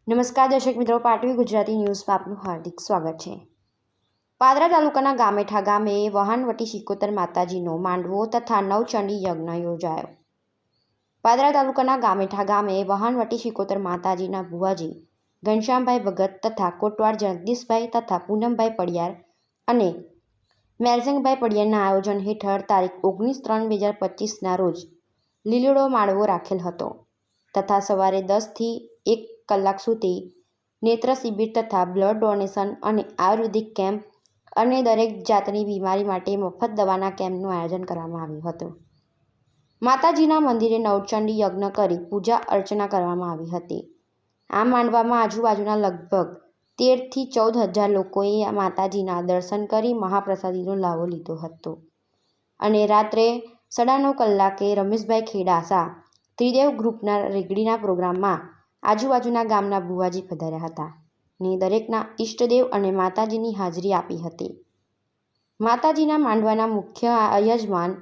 નમસ્કાર દર્શક મિત્રો, પાટવી ગુજરાતી ન્યૂઝમાં આપનું હાર્દિક સ્વાગત છે। પાદરા તાલુકાના ગામેઠા ગામે વહાણવટી સિકોતર માતાજીનો માંડવો તથા નવચંડી યજ્ઞ યોજાયો। પાદરા તાલુકાના ગામેઠા ગામે વહાણવટી સિકોતર માતાજીના ભુવાજી ઘનશ્યામભાઈ ભગત તથા કોટવાડ જગદીશભાઈ તથા પૂનમભાઈ પડિયાર અને મેરસિંગભાઈ પડિયારના આયોજન હેઠળ તારીખ 19/3/2025ના રોજ લીલુડો માંડવો રાખેલ હતો તથા સવારે 10 થી 1 કલાક સુધી નેત્ર શિબિર તથા બ્લડ ડોનેશન અને આયુર્વેદિક કેમ્પ અને દરેક જાતની બીમારી માટે મફત દવાના કેમ્પનું આયોજન કરવામાં આવ્યું હતું। માતાજીના મંદિરે નવચંડી યજ્ઞ કરી પૂજા અર્ચના કરવામાં આવી હતી। આ માંડવામાં આજુબાજુના લગભગ 13 થી 14 હજાર લોકોએ માતાજીના દર્શન કરી મહાપ્રસાદીનો લાવો લીધો હતો અને રાત્રે 9:30 કલાકે રમેશભાઈ ખેડા શાહ ત્રિદેવ ગ્રુપના રેગડીના પ્રોગ્રામમાં આજુબાજુના ગામના ભુવાજી પધાર્યા હતા ને દરેકના ઈષ્ટદેવ અને માતાજીની હાજરી આપી હતી। માતાજીના માંડવાના મુખ્ય યજમાન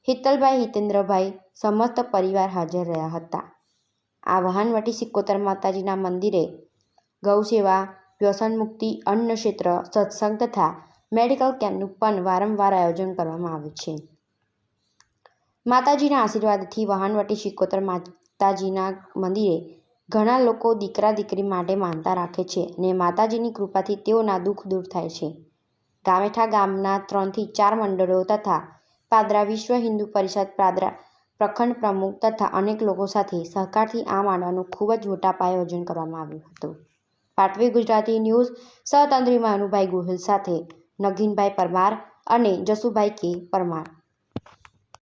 હિતલભાઈ હિતેન્દ્રભાઈ સમસ્ત પરિવાર હાજર રહ્યા હતા। આ વહાણવટી સિકોતર માતાજીના મંદિરે ગૌસેવા, વ્યસન મુક્તિ, અન્ન ક્ષેત્ર, સત્સંગ તથા મેડિકલ કેમ્પનું પણ વારંવાર આયોજન કરવામાં આવે છે। માતાજીના આશીર્વાદથી વહાણવટી સિકોતર માતાજીના મંદિરે ઘણા લોકો દીકરા દીકરી માટે માનતા રાખે છે અને માતાજીની કૃપાથી તેઓના દુઃખ દૂર થાય છે। ગામેઠા ગામના 3 થી 4 મંડળો તથા પાદરા વિશ્વ હિન્દુ પરિષદ પાદરા પ્રખંડ પ્રમુખ તથા અનેક લોકો સાથે સહકારથી આ માંડવાનું ખૂબ જ મોટા પાયે આયોજન કરવામાં આવ્યું હતું। પાટવી ગુજરાતી ન્યૂઝ સહતંત્રી મનુભાઈ ગોહિલ સાથે નગીનભાઈ પરમાર અને જસુભાઈ કે પરમાર।